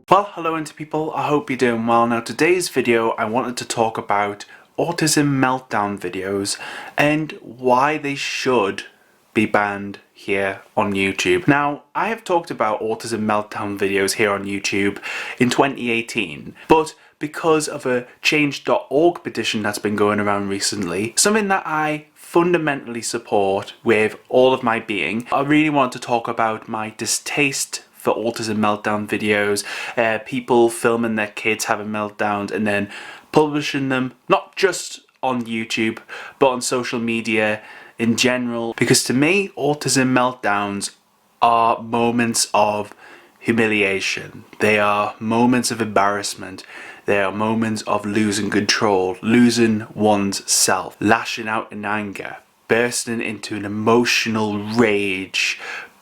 Well, hello into people, I hope you're doing well. Now today's video I wanted to talk about autism meltdown videos and why they should be banned here on YouTube. Now, I have talked about autism meltdown videos here on YouTube in 2018, but because of a change.org petition that's been going around recently, something that I fundamentally support with all of my being, I really want to talk about my distaste for autism meltdown videos, people filming their kids having meltdowns and then publishing them, not just on YouTube, but on social media in general. Because to me, autism meltdowns are moments of humiliation. They are moments of embarrassment. They are moments of losing control, losing one's self, lashing out in anger, bursting into an emotional rage,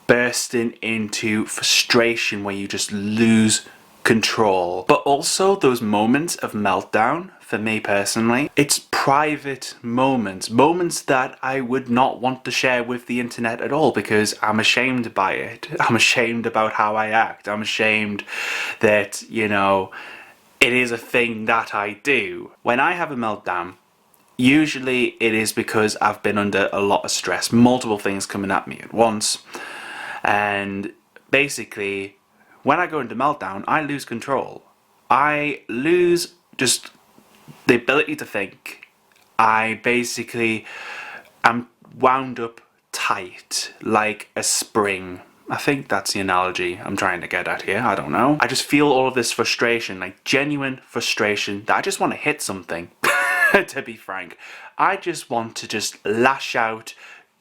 bursting into frustration where you just lose control. But also those moments of meltdown, for me personally, it's private moments that I would not want to share with the internet at all because I'm ashamed by it. I'm ashamed about how I act. I'm ashamed that, you know, it is a thing that I do. When I have a meltdown, usually it is because I've been under a lot of stress, multiple things coming at me at once. And basically, when I go into meltdown, I lose control. I lose just the ability to think. I basically am wound up tight like a spring. I think that's the analogy I'm trying to get at here, I don't know. I just feel all of this frustration, like genuine frustration, that I just want to hit something, to be frank. I just want to just lash out,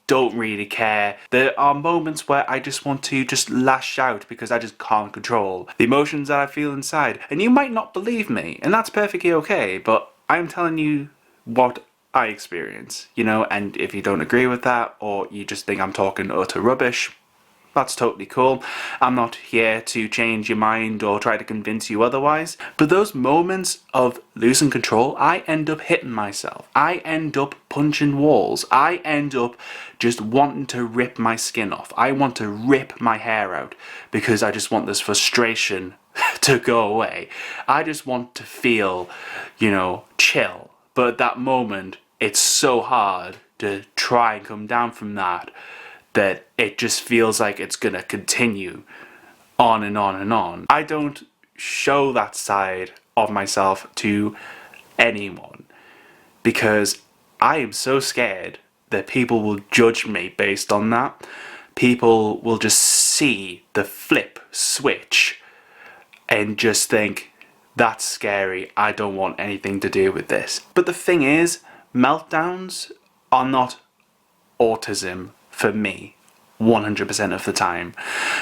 don't really care. There are moments where I just want to just lash out because I just can't control the emotions that I feel inside. And you might not believe me, and that's perfectly okay, but I'm telling you what I experience, you know, and if you don't agree with that or you just think I'm talking utter rubbish, that's totally cool. I'm not here to change your mind or try to convince you otherwise. But those moments of losing control, I end up hitting myself. I end up punching walls. I end up just wanting to rip my skin off. I want to rip my hair out because I just want this frustration to go away. I just want to feel, you know, chill. But at that moment, it's so hard to try and come down from that it just feels like it's gonna continue on and on and on. I don't show that side of myself to anyone because I am so scared that people will judge me based on that. People will just see the flip switch and just think, that's scary, I don't want anything to do with this. But the thing is, meltdowns are not autism for me 100% of the time.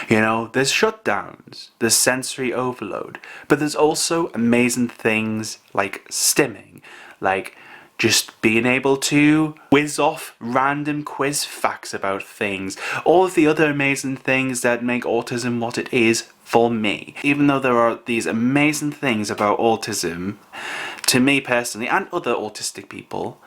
You know, there's shutdowns, there's sensory overload, but there's also amazing things like stimming, like just being able to whiz off random quiz facts about things, all of the other amazing things that make autism what it is for me. Even though there are these amazing things about autism, to me personally and other autistic people,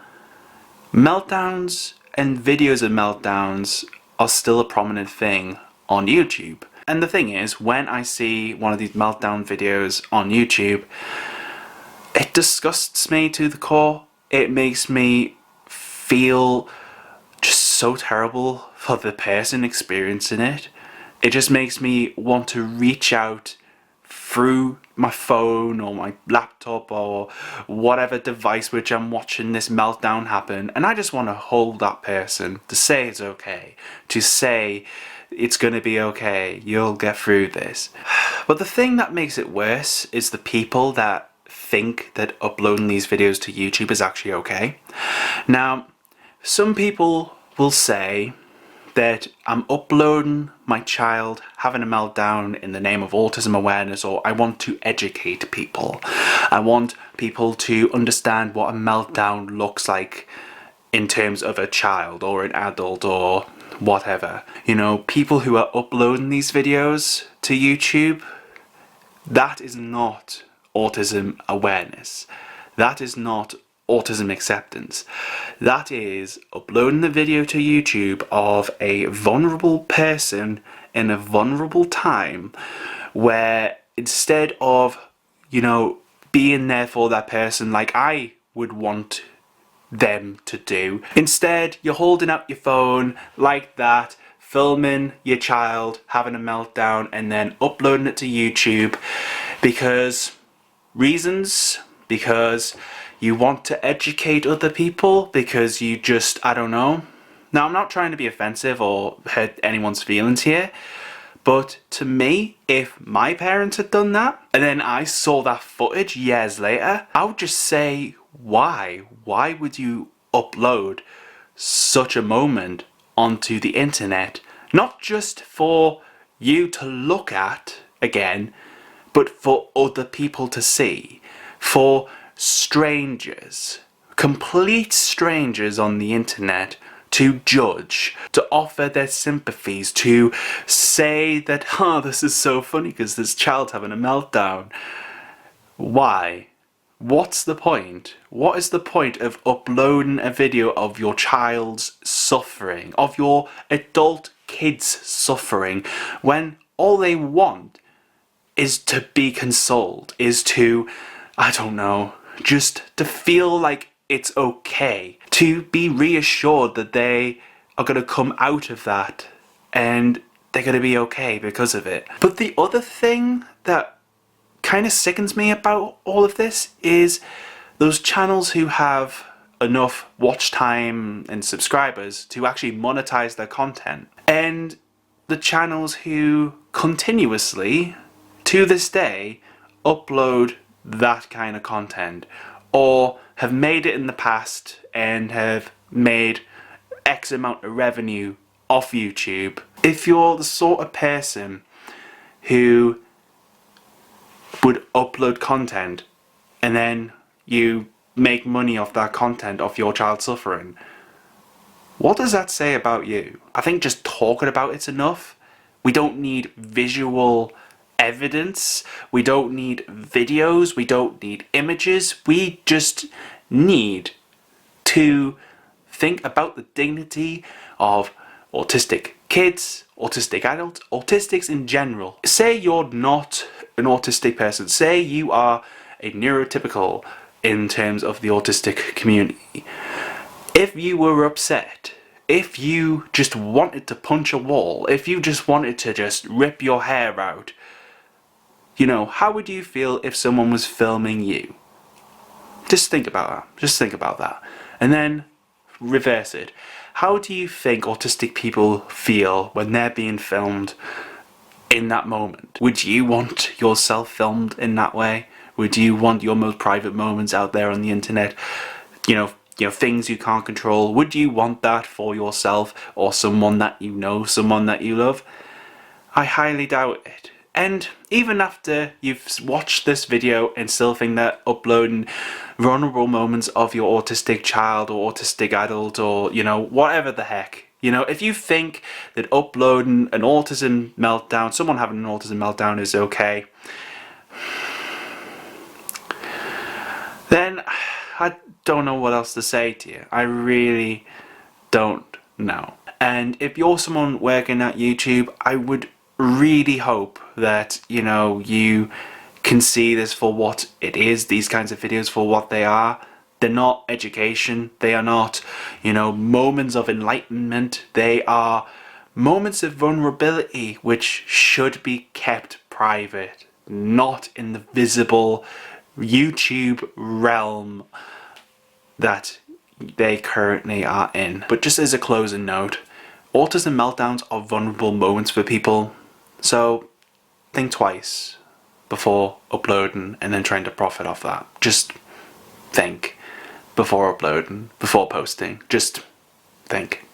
meltdowns and videos of meltdowns are still a prominent thing on YouTube. And the thing is, when I see one of these meltdown videos on YouTube, it disgusts me to the core. It makes me feel just so terrible for the person experiencing it. It just makes me want to reach out through my phone or my laptop or whatever device which I'm watching this meltdown happen, and I just want to hold that person, to say it's okay, to say it's gonna be okay, you'll get through this. But the thing that makes it worse is the people that think that uploading these videos to YouTube is actually okay. Now, some people will say that I'm uploading my child having a meltdown in the name of autism awareness, or I want to educate people. I want people to understand what a meltdown looks like in terms of a child or an adult or whatever. You know, people who are uploading these videos to YouTube, that is not autism awareness. That is not Autism Acceptance. That is uploading the video to YouTube of a vulnerable person in a vulnerable time where instead of, being there for that person like I would want them to do, instead you're holding up your phone like that, filming your child having a meltdown and then uploading it to YouTube because you want to educate other people, because you just, I don't know. Now, I'm not trying to be offensive or hurt anyone's feelings here, but to me, if my parents had done that and then I saw that footage years later, I would just say, why? Why would you upload such a moment onto the internet? Not just for you to look at again, but for other people to see. For strangers, complete strangers on the internet, to judge, to offer their sympathies, to say that, oh, this is so funny because this child's having a meltdown. Why? What's the point? What is the point of uploading a video of your child's suffering, of your adult kids suffering, when all they want is to be consoled, is to, I don't know, just to feel like it's okay, to be reassured that they are going to come out of that and they're going to be okay because of it. But the other thing that kind of sickens me about all of this is those channels who have enough watch time and subscribers to actually monetize their content, and the channels who continuously, to this day, upload that kind of content, or have made it in the past and have made X amount of revenue off YouTube. If you're the sort of person who would upload content and then you make money off that content, off your child suffering, what does that say about you? I think just talking about it's enough. We don't need visual evidence, we don't need videos, we don't need images, we just need to think about the dignity of autistic kids, autistic adults, autistics in general. Say you're not an autistic person, say you are a neurotypical in terms of the autistic community. If you were upset, if you just wanted to punch a wall, if you just wanted to just rip your hair out, how would you feel if someone was filming you? Just think about that. Just think about that. And then reverse it. How do you think autistic people feel when they're being filmed in that moment? Would you want yourself filmed in that way? Would you want your most private moments out there on the internet? Things you can't control. Would you want that for yourself or someone that you know, someone that you love? I highly doubt it. And even after you've watched this video and still think that uploading vulnerable moments of your autistic child or autistic adult or, whatever the heck, if you think that uploading an autism meltdown, someone having an autism meltdown is okay, then I don't know what else to say to you. I really don't know. And if you're someone working at YouTube, I would really hope that you can see this for what it is, these kinds of videos for what they are. They're not education, they are not moments of enlightenment, they are moments of vulnerability which should be kept private, not in the visible YouTube realm that they currently are in. But just as a closing note, autism meltdowns are vulnerable moments for people. So think twice before uploading and then trying to profit off that. Just think before uploading, before posting. Just think.